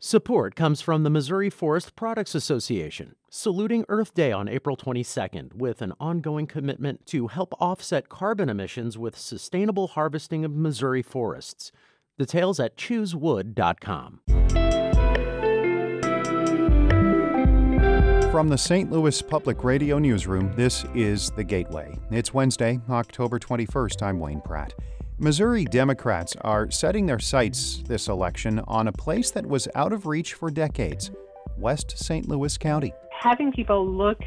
Support comes from the Missouri Forest Products Association, saluting Earth Day on April 22nd with an ongoing commitment to help offset carbon emissions with sustainable harvesting of Missouri forests. Details at choosewood.com. From the St. Louis Public Radio Newsroom, this is The Gateway. It's Wednesday, October 21st. I'm Wayne Pratt. Missouri Democrats are setting their sights this election on a place that was out of reach for decades, West St. Louis County. Having people look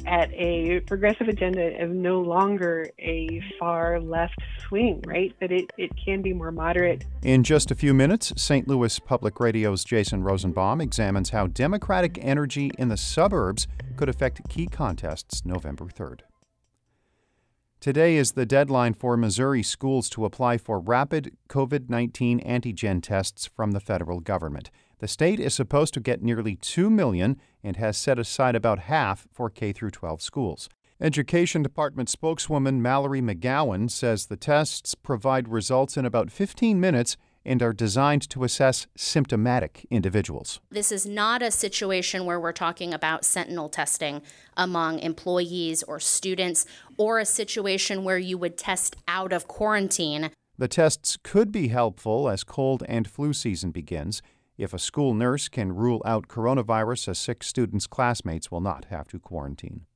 at a progressive agenda as no longer a far left swing, right? That it can be more moderate. In just a few minutes, St. Louis Public Radio's Jason Rosenbaum examines how Democratic energy in the suburbs could affect key contests November 3rd. Today is the deadline for Missouri schools to apply for rapid COVID-19 antigen tests from the federal government. The state is supposed to get nearly $2 million and has set aside about half for K-12 schools. Education Department spokeswoman Mallory McGowan says the tests provide results in about 15 minutes and are designed to assess symptomatic individuals. This is not a situation where we're talking about sentinel testing among employees or students, or a situation where you would test out of quarantine. The tests could be helpful as cold and flu season begins. If a school nurse can rule out coronavirus, a sick student's classmates will not have to quarantine.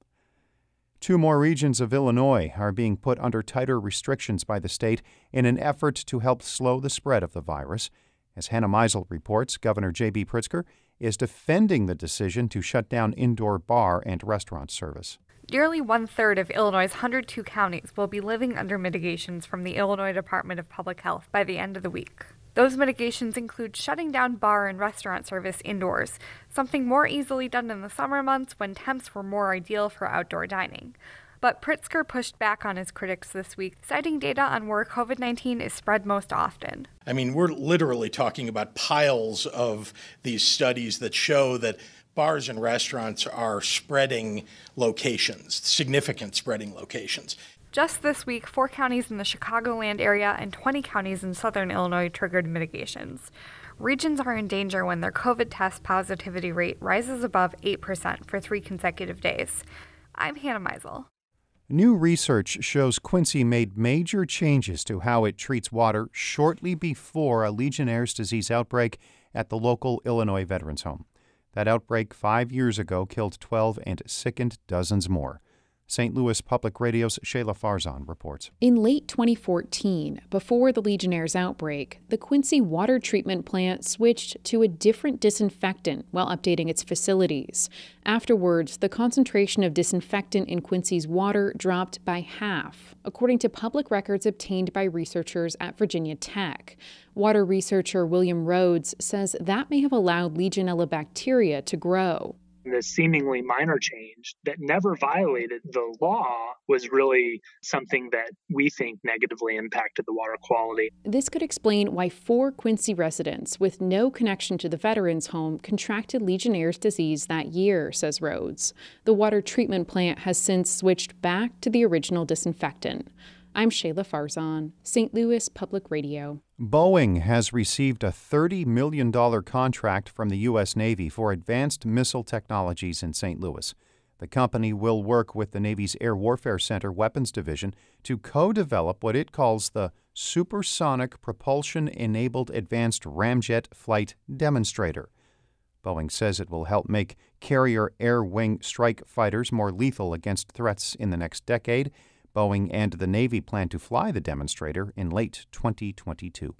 2 more regions of Illinois are being put under tighter restrictions by the state in an effort to help slow the spread of the virus. As Hannah Meisel reports, Governor J.B. Pritzker is defending the decision to shut down indoor bar and restaurant service. Nearly 1/3 of Illinois' 102 counties will be living under mitigations from the Illinois Department of Public Health by the end of the week. Those mitigations include shutting down bar and restaurant service indoors, something more easily done in the summer months when temps were more ideal for outdoor dining. But Pritzker pushed back on his critics this week, citing data on where COVID-19 is spread most often. I mean, we're literally talking about piles of these studies that show that bars and restaurants are spreading locations, significant spreading locations. Just this week, 4 counties in the Chicagoland area and 20 counties in southern Illinois triggered mitigations. Regions are in danger when their COVID test positivity rate rises above 8% for 3 consecutive days. I'm Hannah Meisel. New research shows Quincy made major changes to how it treats water shortly before a Legionnaire's disease outbreak at the local Illinois Veterans Home. That outbreak 5 years ago killed 12 and sickened dozens more. St. Louis Public Radio's Shayla Farzan reports. In late 2014, before the Legionnaire's outbreak, the Quincy water treatment plant switched to a different disinfectant while updating its facilities. Afterwards, the concentration of disinfectant in Quincy's water dropped by half, according to public records obtained by researchers at Virginia Tech. Water researcher William Rhodes says that may have allowed Legionella bacteria to grow. This seemingly minor change that never violated the law was really something that we think negatively impacted the water quality. This could explain why 4 Quincy residents with no connection to the Veterans Home contracted Legionnaire's disease that year, says Rhodes. The water treatment plant has since switched back to the original disinfectant. I'm Shayla Farzan, St. Louis Public Radio. Boeing has received a $30 million contract from the U.S. Navy for advanced missile technologies in St. Louis. The company will work with the Navy's Air Warfare Center Weapons Division to co-develop what it calls the Supersonic Propulsion-Enabled Advanced Ramjet Flight Demonstrator. Boeing says it will help make carrier air-wing strike fighters more lethal against threats in the next decade. Boeing and the Navy plan to fly the demonstrator in late 2022.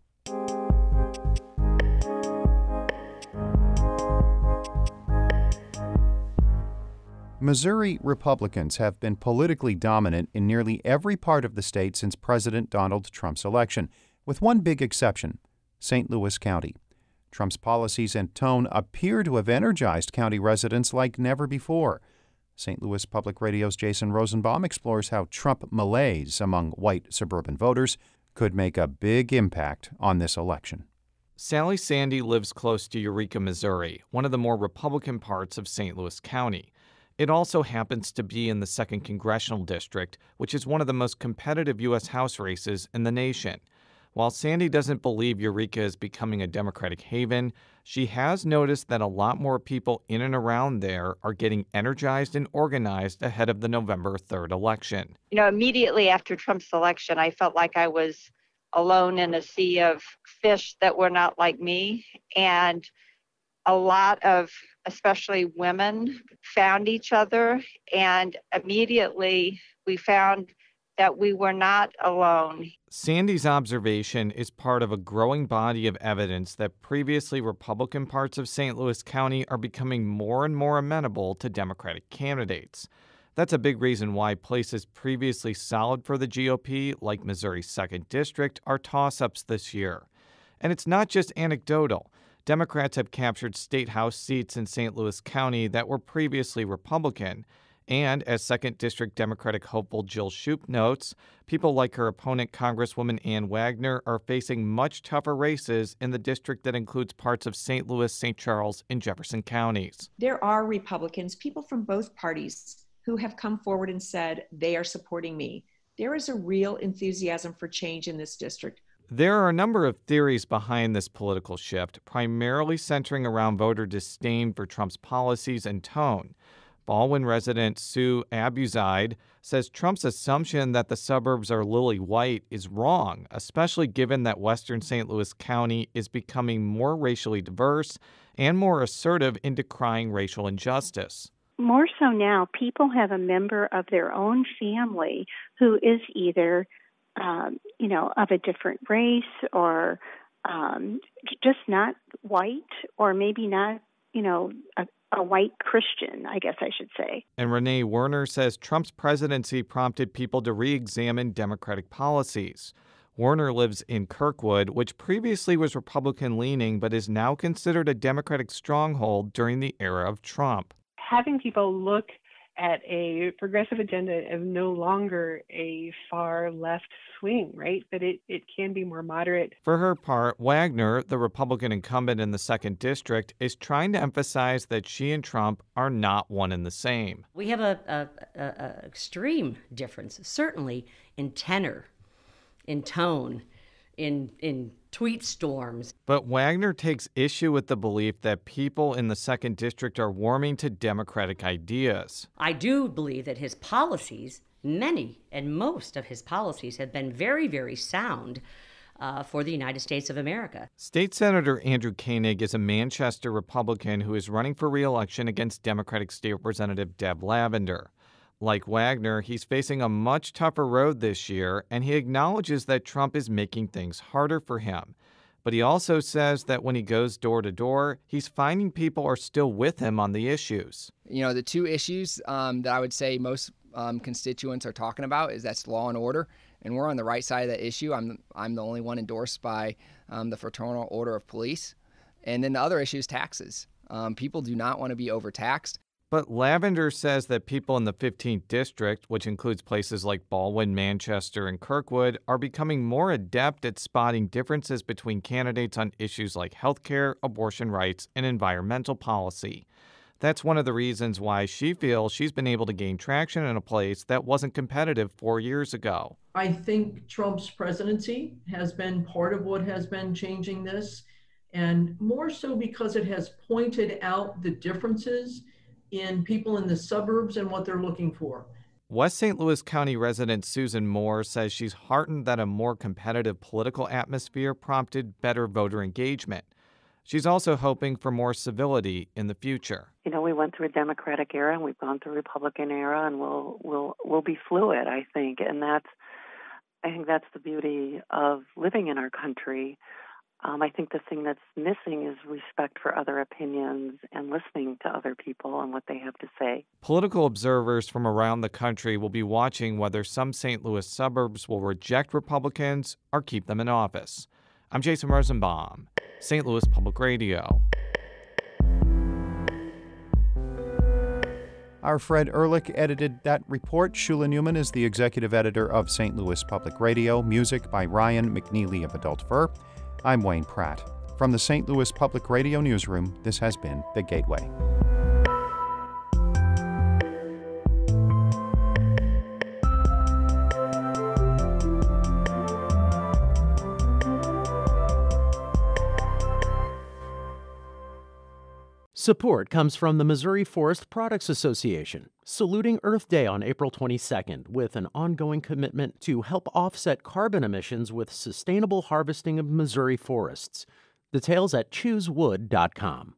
Missouri Republicans have been politically dominant in nearly every part of the state since President Donald Trump's election, with one big exception, St. Louis County. Trump's policies and tone appear to have energized county residents like never before. St. Louis Public Radio's Jason Rosenbaum explores how Trump malaise among white suburban voters could make a big impact on this election. Sally Sandy lives close to Eureka, Missouri, one of the more Republican parts of St. Louis County. It also happens to be in the 2nd Congressional District, which is one of the most competitive U.S. House races in the nation. While Sandy doesn't believe Eureka is becoming a Democratic haven, she has noticed that a lot more people in and around there are getting energized and organized ahead of the November 3rd election. Immediately after Trump's election, I felt like I was alone in a sea of fish that were not like me. And a lot of, especially women, found each other. And immediately we found that we were not alone. Sandy's observation is part of a growing body of evidence that previously Republican parts of St. Louis County are becoming more and more amenable to Democratic candidates. That's a big reason why places previously solid for the GOP, like Missouri's 2nd District, are toss-ups this year. And it's not just anecdotal. Democrats have captured state house seats in St. Louis County that were previously Republican. And as 2nd District Democratic hopeful Jill Shoup notes, people like her opponent, Congresswoman Ann Wagner, are facing much tougher races in the district that includes parts of St. Louis, St. Charles, and Jefferson counties. There are Republicans, people from both parties, who have come forward and said they are supporting me. There is a real enthusiasm for change in this district. There are a number of theories behind this political shift, primarily centering around voter disdain for Trump's policies and tone. Baldwin resident Sue Abuzide says Trump's assumption that the suburbs are lily white is wrong, especially given that western St. Louis County is becoming more racially diverse and more assertive in decrying racial injustice. More so now, people have a member of their own family who is either, of a different race or just not white, or maybe not, a white Christian, I guess I should say. And Renee Werner says Trump's presidency prompted people to re-examine Democratic policies. Werner lives in Kirkwood, which previously was Republican-leaning but is now considered a Democratic stronghold during the era of Trump. Having people look at a progressive agenda of no longer a far left swing, right? That it can be more moderate. For her part, Wagner, the Republican incumbent in the 2nd District, is trying to emphasize that she and Trump are not one and the same. We have a extreme difference, certainly in tenor, in tone, in tweet storms. But Wagner takes issue with the belief that people in the 2nd District are warming to Democratic ideas. I do believe that his policies, many and most of his policies, have been very, very sound for the United States of America. State Senator Andrew Koenig is a Manchester Republican who is running for re-election against Democratic State Representative Deb Lavender. Like Wagner, he's facing a much tougher road this year, and he acknowledges that Trump is making things harder for him. But he also says that when he goes door to door, he's finding people are still with him on the issues. The two issues that I would say most constituents are talking about is that's law and order, and we're on the right side of that issue. I'm the only one endorsed by the Fraternal Order of Police. And then the other issue is taxes. People do not want to be overtaxed. But Lavender says that people in the 15th District, which includes places like Baldwin, Manchester, and Kirkwood, are becoming more adept at spotting differences between candidates on issues like healthcare, abortion rights, and environmental policy. That's one of the reasons why she feels she's been able to gain traction in a place that wasn't competitive 4 years ago. I think Trump's presidency has been part of what has been changing this, and more so because it has pointed out the differences in people in the suburbs and what they're looking for. West St. Louis County resident Susan Moore says she's heartened that a more competitive political atmosphere prompted better voter engagement. She's also hoping for more civility in the future. We went through a Democratic era and we've gone through a Republican era, and we'll be fluid, I think. And I think that's the beauty of living in our country. I think the thing that's missing is respect for other opinions and listening to other people and what they have to say. Political observers from around the country will be watching whether some St. Louis suburbs will reject Republicans or keep them in office. I'm Jason Rosenbaum, St. Louis Public Radio. Our Fred Ehrlich edited that report. Shula Newman is the executive editor of St. Louis Public Radio. Music by Ryan McNeely of Adult Fur. I'm Wayne Pratt. From the St. Louis Public Radio Newsroom, this has been The Gateway. Support comes from the Missouri Forest Products Association, saluting Earth Day on April 22nd with an ongoing commitment to help offset carbon emissions with sustainable harvesting of Missouri forests. Details at choosewood.com.